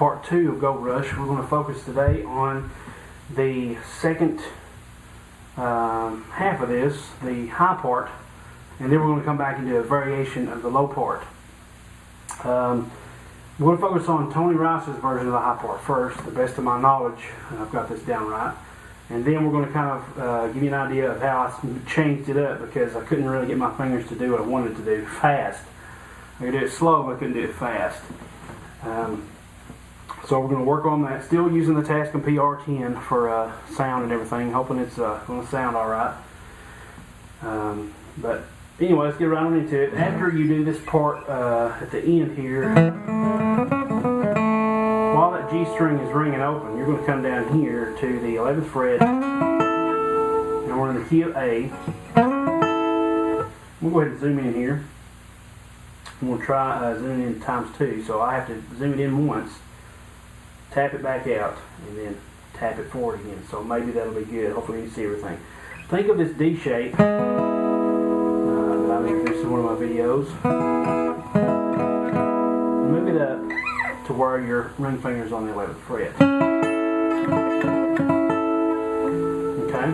part 2 of Gold Rush. We're going to focus today on the second half of this, the high part, and then we're going to come back and do a variation of the low part. We're going to focus on Tony Rice's version of the high part first, to the best of my knowledge, and I've got this down right. And then we're going to kind of give you an idea of how I changed it up, because I couldn't really get my fingers to do what I wanted to do fast. I could do it slow, but I couldn't do it fast. So we're going to work on that, still using the Tascam PR10 for sound and everything, hoping it's going to sound alright. But anyway, let's get right on into it. After you do this part at the end here, while that G string is ringing open, you're going to come down here to the 11th fret, and we're in the key of A. We'll go ahead and zoom in here. I'm going to try zooming in times 2, so I have to zoom it in once, tap it back out, and then tap it forward again. So maybe that'll be good. Hopefully you can see everything. Think of this D shape that I've introduced in one of my videos. Move it up to where your ring finger's on the 11th fret. Okay?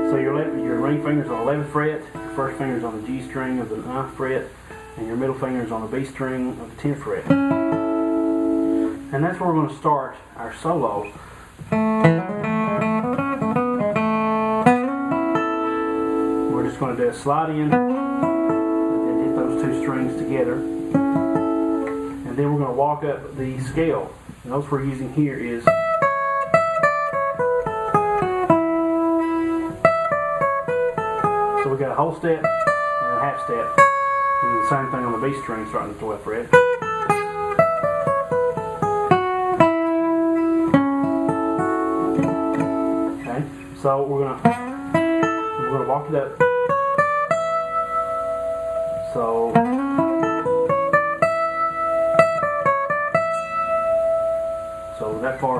So your ring finger's on the 11th fret, your first finger's on the G string of the 9th fret, and your middle finger's on the B string of the 10th fret. And that's where we're going to start our solo. We're just going to do a slide in, and then hit those two strings together. And then we're going to walk up the scale. The notes we're using here is so we got a whole step and a half step. And the same thing on the B string starting at the 12th fret. Okay, so we're gonna walk it up. So that far.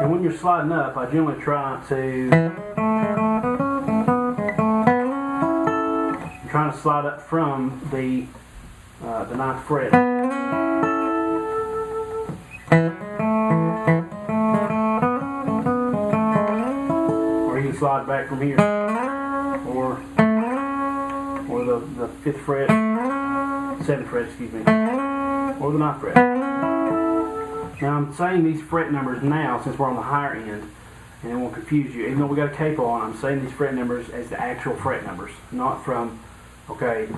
And when you're sliding up, I generally try to trying to slide up from the 9th fret. Or you can slide back from here, or the 5th fret, 7th fret, excuse me, or the 9th fret. Now I'm saying these fret numbers now since we're on the higher end, and it won't confuse you. Even though we got a capo on, I'm saying these fret numbers as the actual fret numbers, not from, okay,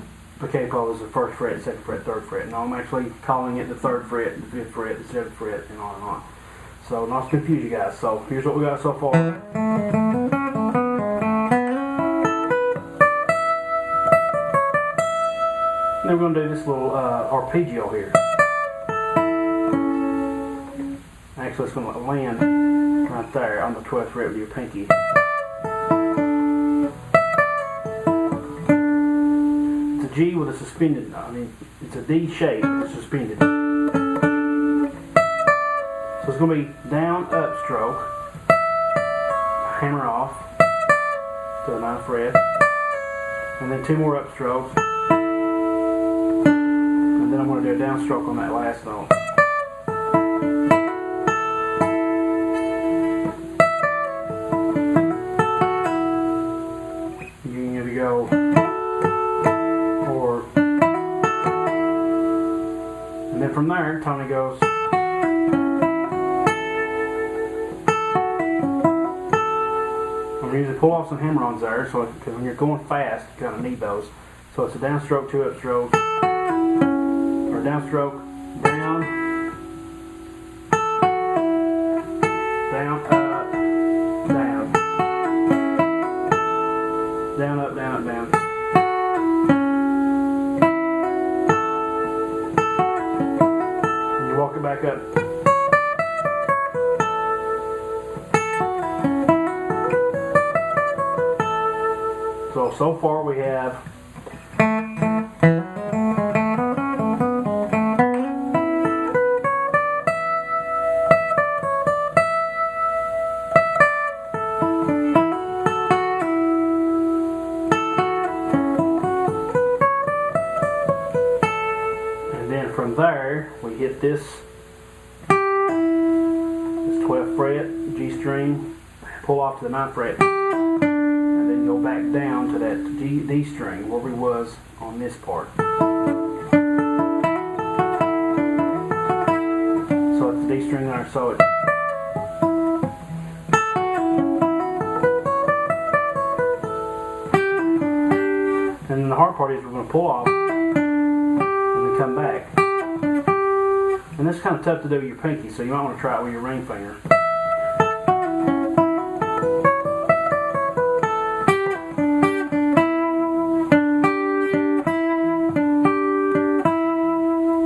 the capo is the 1st fret, 2nd fret, 3rd fret. No, I'm actually calling it the 3rd fret, the 5th fret, the 7th fret, and on and on. So not to confuse you guys. So here's what we got so far. Then we're going to do this little arpeggio here. Actually, it's going to land right there on the 12th fret with your pinky. It's a G with a suspended, it's a D shape, it's suspended. So it's going to be down, up stroke, hammer off to the 9th fret, and then 2 more up strokes, and then I'm going to do a downstroke on that last note. And then from there, Tony goes. I'm going to usually pull off some hammer-ons there, so because when you're going fast, you kind of need those. So it's a downstroke, 2 upstrokes, or downstroke, down, down, up, down, down, up, down, up, down. Walk it back up. So far we have there, we hit this 12th fret, G string, pull off to the 9th fret, and then go back down to that D string where we was on this part. So it's the D string there, so it's and then the hard part is we're going to pull off and then come back. And this is kind of tough to do with your pinky, so you might want to try it with your ring finger.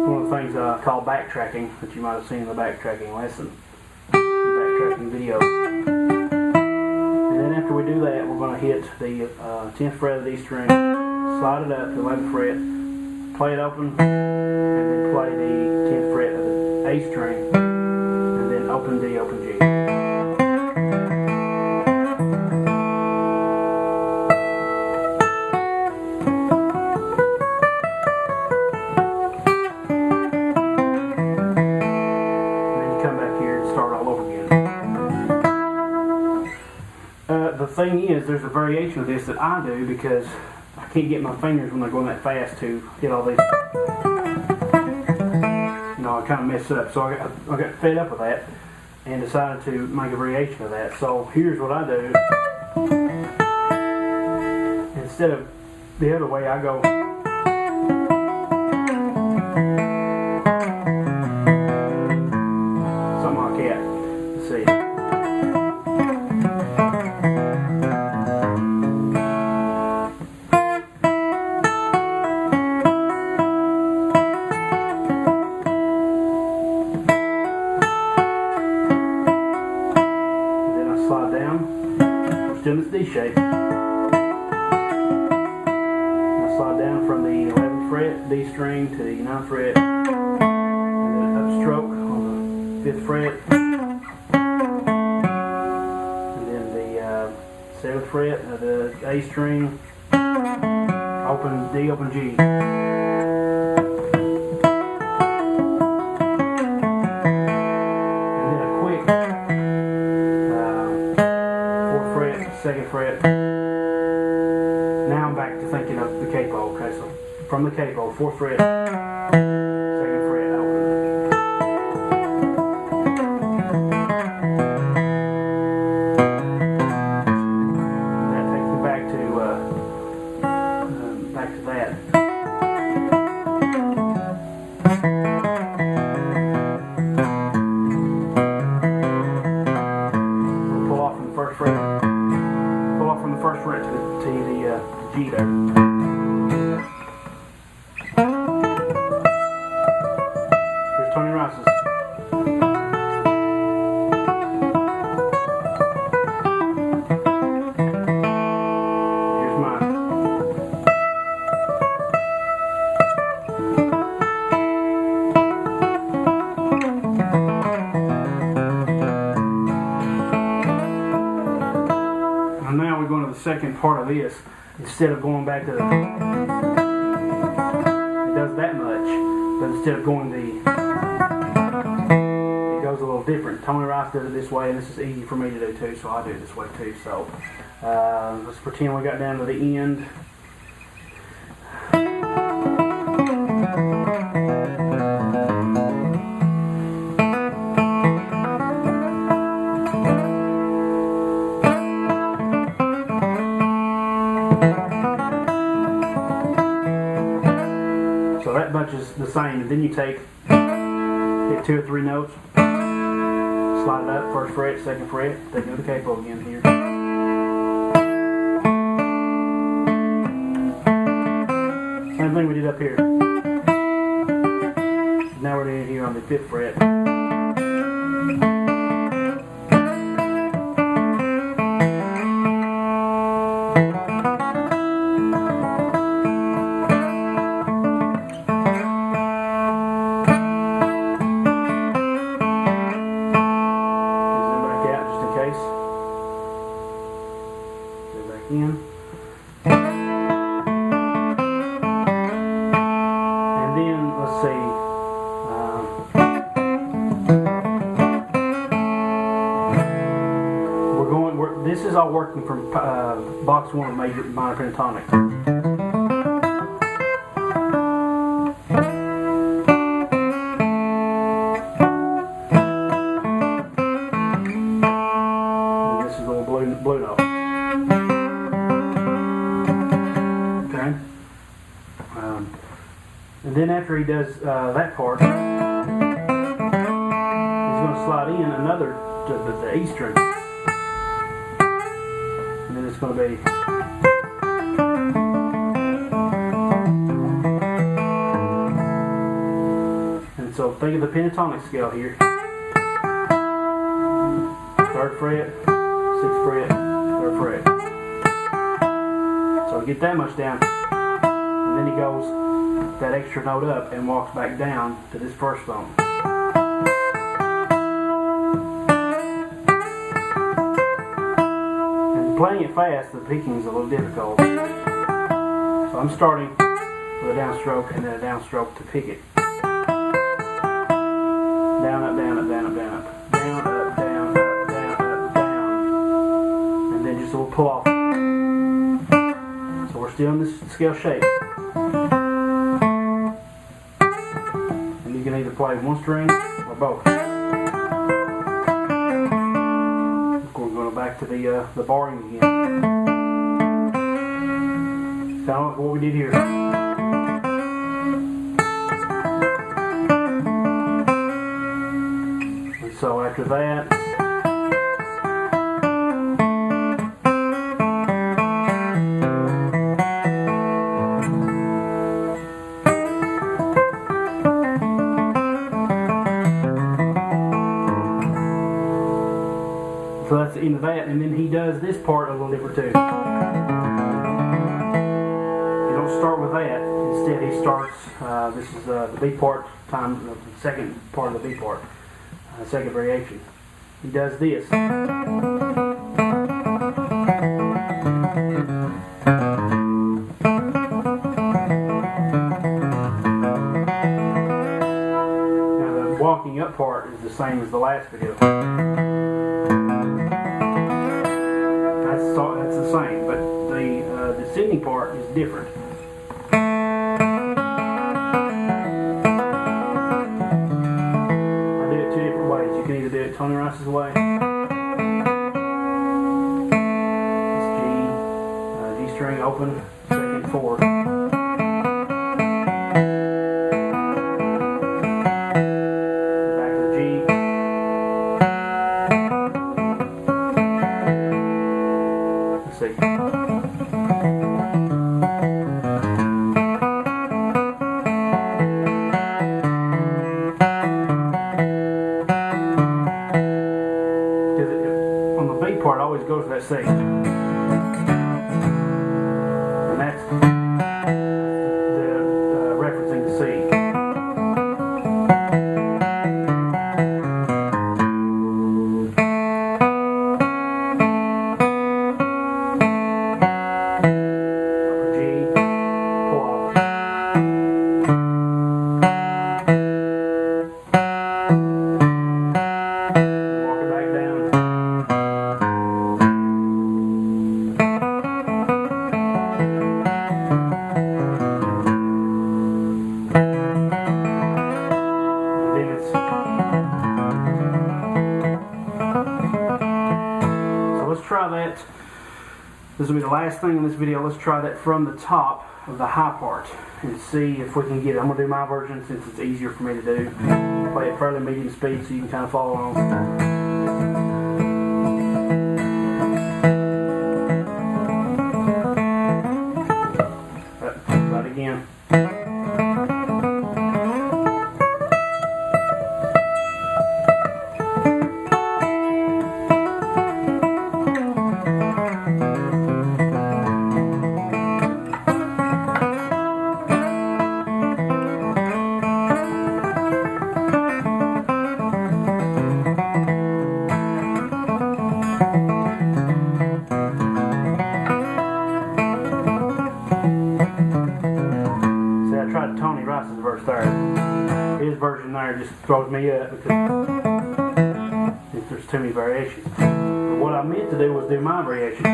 One of the things called backtracking that you might have seen in the backtracking lesson, the backtracking video. And then after we do that, we're going to hit the 10th fret of the D string, slide it up to the 11th fret, play it open, and then play the 10th fret of the A string, and then open D, open G. And then you come back here and start all over again. The thing is, there's a variation of this that I do because I can't get my fingers when they're going that fast to hit all these. You know, I kind of mess up. So I got fed up with that and decided to make a variation of that. So here's what I do. Instead of the other way, I go. Something like that. Let's see. Slide down, we're still in this D shape. Now slide down from the 11th fret, D string, to the 9th fret, and then upstroke on the 5th fret, and then the 7th fret of the A string, open D, open G. Second fret. Now I'm back to thinking of the capo. Okay, so from the capo, 4th fret, 2nd fret, open. That takes me back to that. So pull off from the 1st fret. From the 1st fret to the G there. Here's Tony Rice's. Here's mine. Now we're going to the second part of this. Instead of going back to the, it does that much, but instead of going it goes a little different. Tony Rice does it this way, and this is easy for me to do too, so I do it this way too. So let's pretend we got down to the end. So that bunch is the same, and then you hit 2 or 3 notes, slide it up, 1st fret, 2nd fret, then go to the capo again here. Same thing we did up here. Now we're doing it here on the 5th fret. In. And then let's see, working from box 1 of major minor pentatonic. And this is a little blue note. Okay. And then after he does that part, he's going to slide in another to the E string. And then it's going to be and so think of the pentatonic scale here. 3rd fret, 6th fret, 3rd fret. So get that much down, and then he goes that extra note up and walks back down to this first tone. And playing it fast, the picking is a little difficult. So I'm starting with a downstroke and then a downstroke to pick it. Down, up, down, up, down, up, down, up. Down, up, down, up, down, up, down. And then just a little pull off. So we're still in this scale shape. And you can either play one string or both. We're going back to the barring again. Kind of like what we did here. So after that, so that's the end of that, and then he does this part a little different too. You don't start with that. Instead, he starts. This is the B part time, the second part of the B part. Second variation. He does this. Now the walking up part is the same as the last video. That's the same, but the descending part is different. Tony Rice's way. It's G string open, 2nd, 4. Back to the G. Let's see. Part always goes to that C, and that's the referencing the C. Upper G, pull off. Walk it back down. Let's try that. This will be the last thing in this video. Let's try that from the top of the high part and see if we can get it. I'm going to do my version since it's easier for me to do. Play at fairly medium speed so you can kind of follow along. Try it again. Tony Rice's verse there. His version there just throws me up because if there's too many variations. But what I meant to do was do my variation,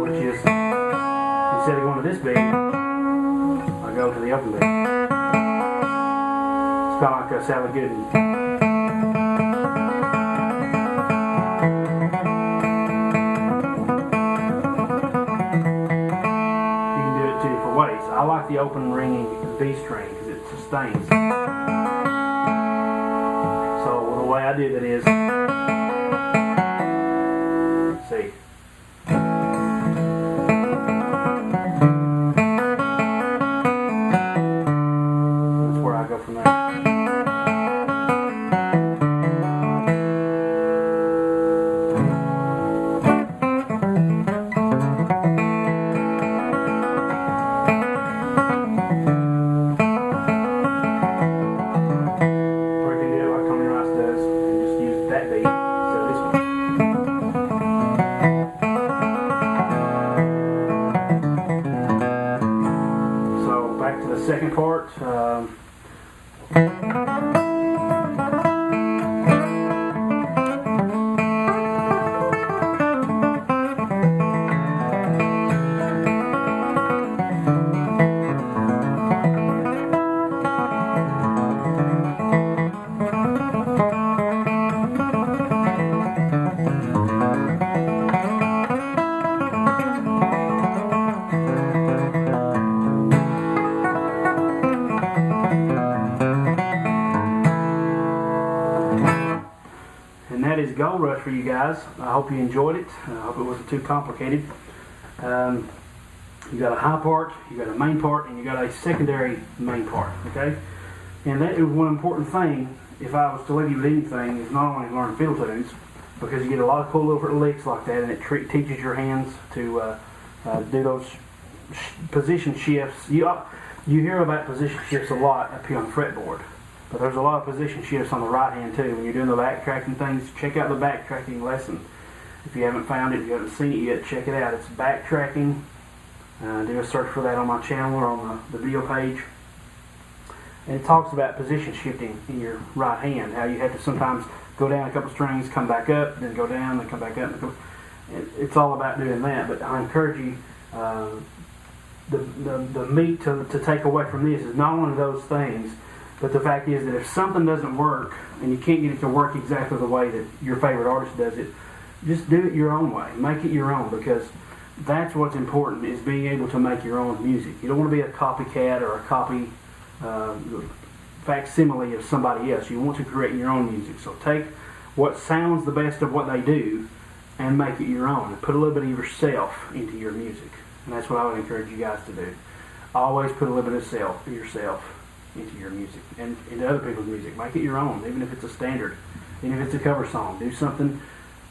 which is, instead of going to this beat, I go to the open beat. It's kind of like a Sally Gooden. Ways. I like the open ringing B string because it sustains. So the way I do that is, let's see. That's where I go from there. Second part, that is Gold Rush for you guys. I hope you enjoyed it. I hope it wasn't too complicated. You got a high part, you got a main part, and you got a secondary main part. Okay, and that is one important thing. If I was to leave you with anything, is not only learn fiddle tunes, because you get a lot of cool little licks like that, and it teaches your hands to do those position shifts. You hear about position shifts a lot up here on the fretboard. But there's a lot of position shifts on the right hand too. When you're doing the backtracking things, check out the backtracking lesson. If you haven't found it, if you haven't seen it yet, check it out. It's backtracking. Do a search for that on my channel or on the video page. And it talks about position shifting in your right hand. How you have to sometimes go down a couple strings, come back up, then go down, then come back up. It's all about doing that. But I encourage you, the meat to take away from this is not one of those things. But the fact is that if something doesn't work and you can't get it to work exactly the way that your favorite artist does it, just do it your own way. Make it your own, because that's what's important, is being able to make your own music. You don't want to be a copycat or a copy facsimile of somebody else. You want to create your own music. So take what sounds the best of what they do and make it your own. Put a little bit of yourself into your music. And that's what I would encourage you guys to do. Always put a little bit of yourself into your music and into other people's music. Make it your own, even if it's a standard, even if it's a cover song. Do something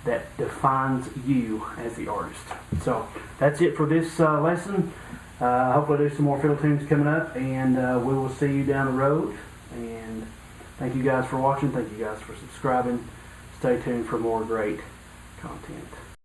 that defines you as the artist. So that's it for this lesson. Hopefully I'll do some more fiddle tunes coming up, and we will see you down the road. And thank you guys for watching. Thank you guys for subscribing. Stay tuned for more great content.